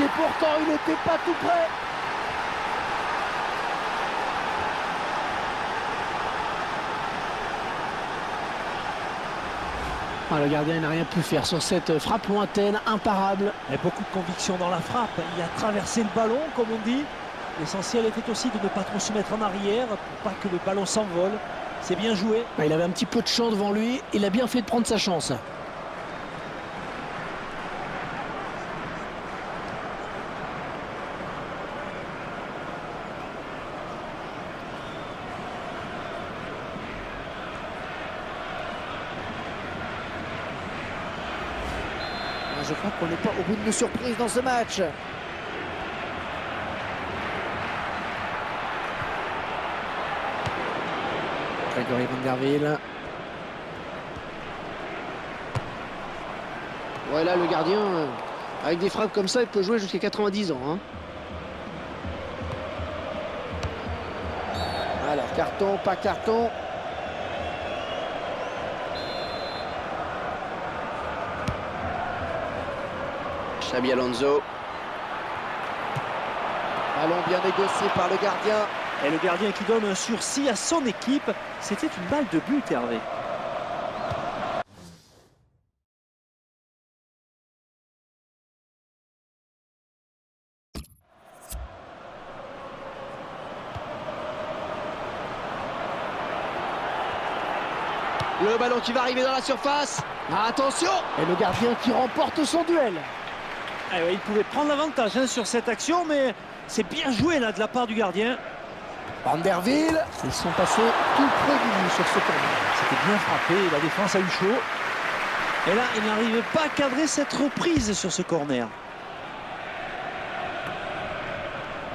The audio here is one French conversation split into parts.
et pourtant il n'était pas tout près. Ah, le gardien n'a rien pu faire sur cette frappe lointaine, imparable. Il y a beaucoup de conviction dans la frappe. Il a traversé le ballon, comme on dit. L'essentiel était aussi de ne pas trop se mettre en arrière pour pas que le ballon s'envole. C'est bien joué. Il avait un petit peu de champ devant lui. Il a bien fait de prendre sa chance. Je crois qu'on n'est pas au bout de nos surprises dans ce match. Grégory Vanderville. Ouais, là, le gardien, avec des frappes comme ça, il peut jouer jusqu'à 90 ans. Hein. Alors, carton, pas carton. Xabi Alonso. Ballon bien négocié par le gardien. Et le gardien qui donne un sursis à son équipe. C'était une balle de but, Hervé. Le ballon qui va arriver dans la surface. Attention! Et le gardien qui remporte son duel. Ah ouais, il pouvait prendre l'avantage sur cette action, mais c'est bien joué là de la part du gardien. Vanderville. Ils sont passés tout près du but sur ce corner. C'était bien frappé, la défense a eu chaud. Et là, il n'arrive pas à cadrer cette reprise sur ce corner.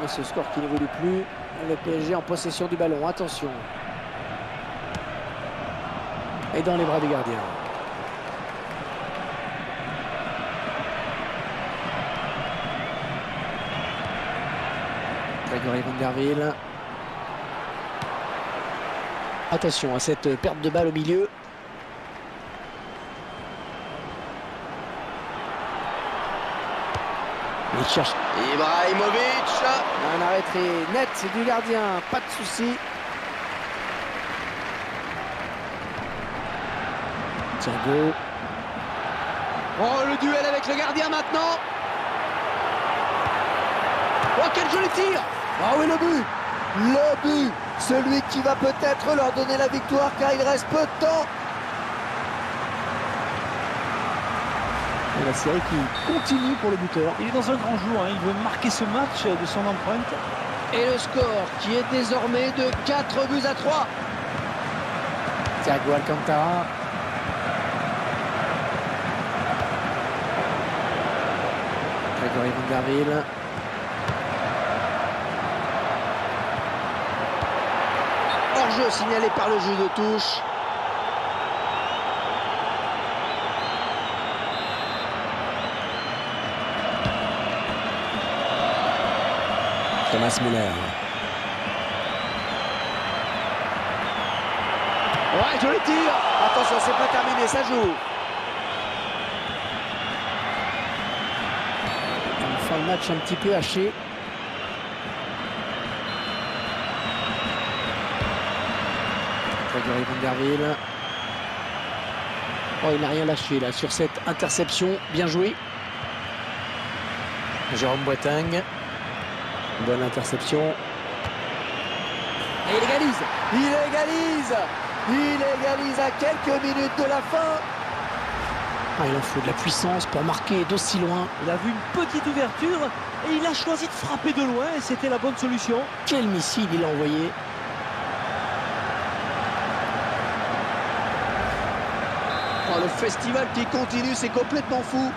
Et ce score qui n'évolue plus. Le PSG en possession du ballon. Attention. Et dans les bras du gardien. Grégory Vanderville. Attention à cette perte de balle au milieu. Il cherche. Ibrahimovic. Un arrêt très net du gardien. Pas de souci. Thiago. Oh, le duel avec le gardien maintenant. Oh, quel joli tir. Ah oui, le but. Le but. Celui qui va peut-être leur donner la victoire car il reste peu de temps. Et la série qui continue pour le buteur. Il est dans un grand jour, il veut marquer ce match de son empreinte. Et le score qui est désormais de 4-3. Thiago Alcantara. Grégory Vanderville. Hors-jeu signalé par le juge de touche. Thomas Müller. Ouais, joli tir. Attention, c'est pas terminé, ça joue. Enfin, le match un petit peu haché. Grégory Vanderville. Oh, il n'a rien lâché là sur cette interception. Bien joué. Jérôme Boateng. Bonne interception. Et il égalise. Il égalise. Il égalise à quelques minutes de la fin. Ah, il en faut de la puissance pour marquer d'aussi loin. Il a vu une petite ouverture et il a choisi de frapper de loin et c'était la bonne solution. Quel missile il a envoyé. Oh, le festival qui continue, c'est complètement fou.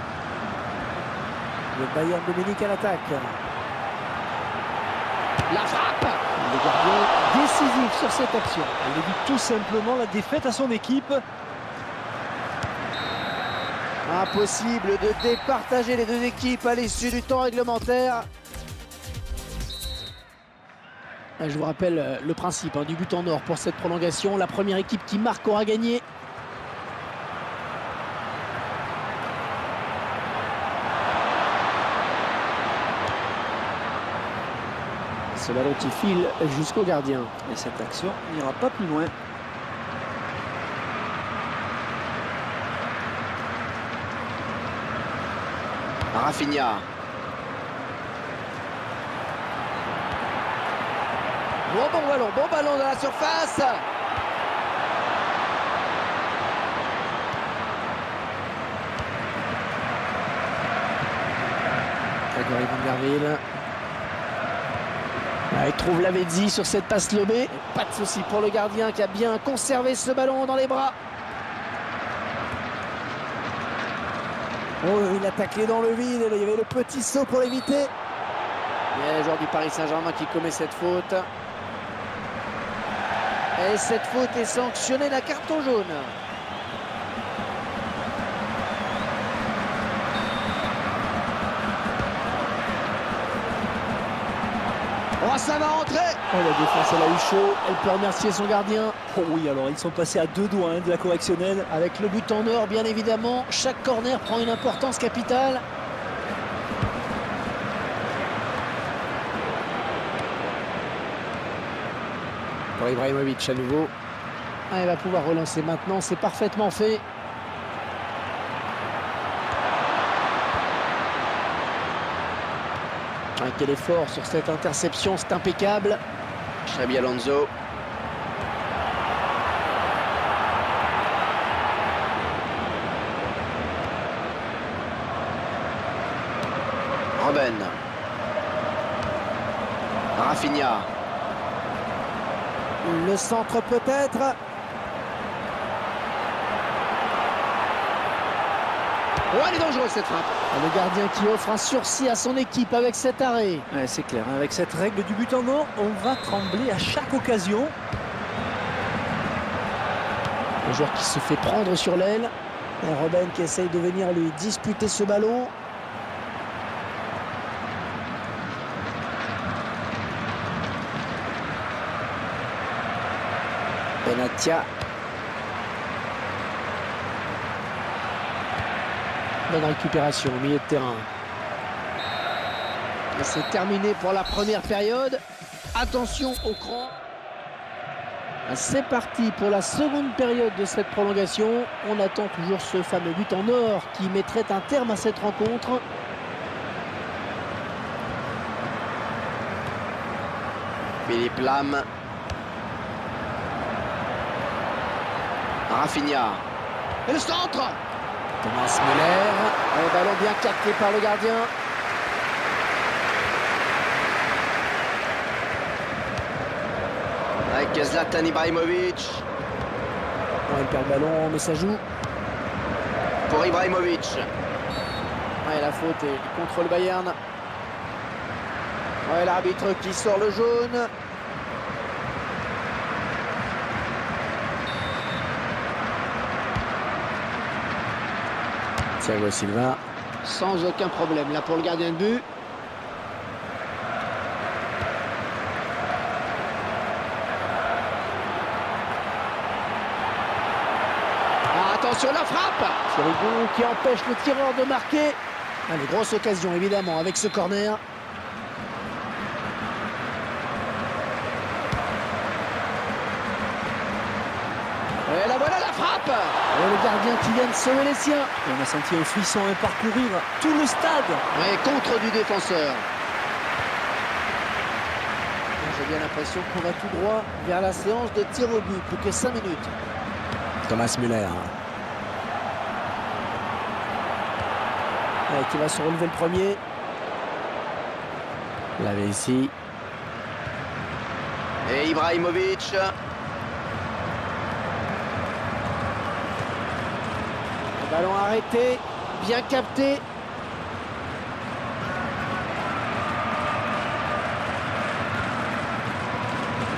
Le Bayern de Munich à l'attaque. La frappe. Le gardien décisif sur cette action. Il évite tout simplement la défaite à son équipe. Impossible de départager les deux équipes à l'issue du temps réglementaire. Je vous rappelle le principe du but en or pour cette prolongation. La première équipe qui marque aura gagné. Ce ballon qui file jusqu'au gardien. Et cette action n'ira pas plus loin. Rafinha. Bon ballon dans la surface. Grégory Vanderville. Il trouve Lavezzi sur cette passe lobée. Pas de souci pour le gardien qui a bien conservé ce ballon dans les bras. Oh, il a taclé dans le vide. Il y avait le petit saut pour l'éviter. Il y a le joueur du Paris Saint-Germain qui commet cette faute. Et cette faute est sanctionnée d'un carton jaune. Oh, ça va rentrer. Oh, la défense, elle a eu chaud. Elle peut remercier son gardien. Oh oui, alors ils sont passés à 2 doigts de la correctionnelle. Avec le but en or, bien évidemment. Chaque corner prend une importance capitale. Pour Ibrahimovic à nouveau. Il va pouvoir relancer maintenant. C'est parfaitement fait. Quel effort sur cette interception, c'est impeccable. Xabi Alonso. Robben. Rafinha. Le centre peut-être. Oh, elle est dangereuse cette frappe. Le gardien qui offre un sursis à son équipe avec cet arrêt. Ouais, c'est clair, hein. Avec cette règle du but en or, on va trembler à chaque occasion. Le joueur qui se fait prendre sur l'aile. Robben qui essaye de venir lui disputer ce ballon. Benatia. Bonne récupération au milieu de terrain. Et c'est terminé pour la première période. Attention au cran. C'est parti pour la seconde période de cette prolongation. On attend toujours ce fameux but en or qui mettrait un terme à cette rencontre. Philippe Lam. Rafinha. Et le centre. Thomas Müller. Un ballon bien capté par le gardien. Avec Zlatan Ibrahimovic. Il perd le ballon, mais ça joue. Pour Ibrahimovic. La faute est contre le Bayern. L'arbitre qui sort le jaune. Thiago Silva, sans aucun problème là pour le gardien de but. Attention la frappe. Sirigu qui empêche le tireur de marquer. Allez, grosse occasion évidemment avec ce corner. Et là voilà la frappe. Et le gardien qui vient de sauver les siens. Et on a senti un frisson parcourir tout le stade. Contre du défenseur. J'ai bien l'impression qu'on va tout droit vers la séance de tir au but. Plus que 5 minutes. Thomas Müller. Qui va se relever le premier. Lavezzi. Et Ibrahimovic. Ballon arrêté, bien capté.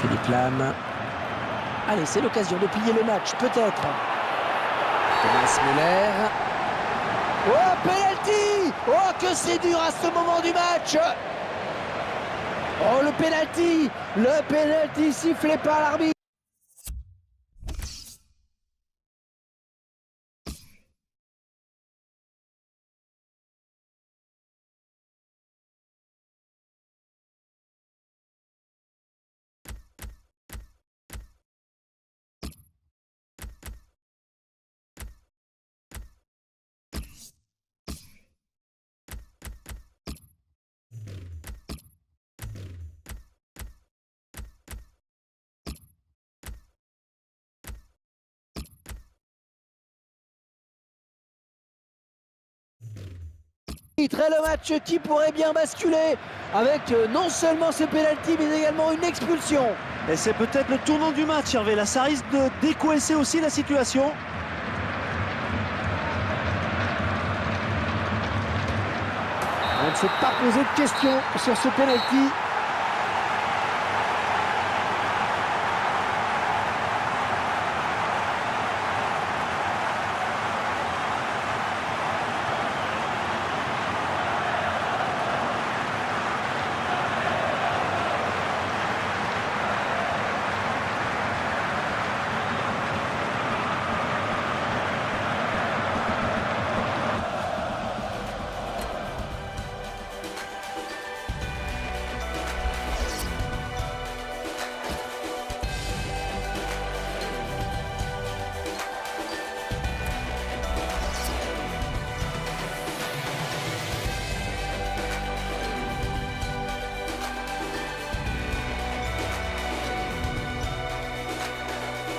Philippe Lam. Allez, c'est l'occasion de plier le match, peut-être. Thomas Müller. Oh, penalty! Oh, que c'est dur à ce moment du match! Oh, le penalty! Le penalty sifflé par l'arbitre. Le match qui pourrait bien basculer avec non seulement ce pénalty mais également une expulsion. Et c'est peut-être le tournant du match, Hervé. Là, ça risque de décoincer aussi la situation. On ne s'est pas posé de questions sur ce pénalty.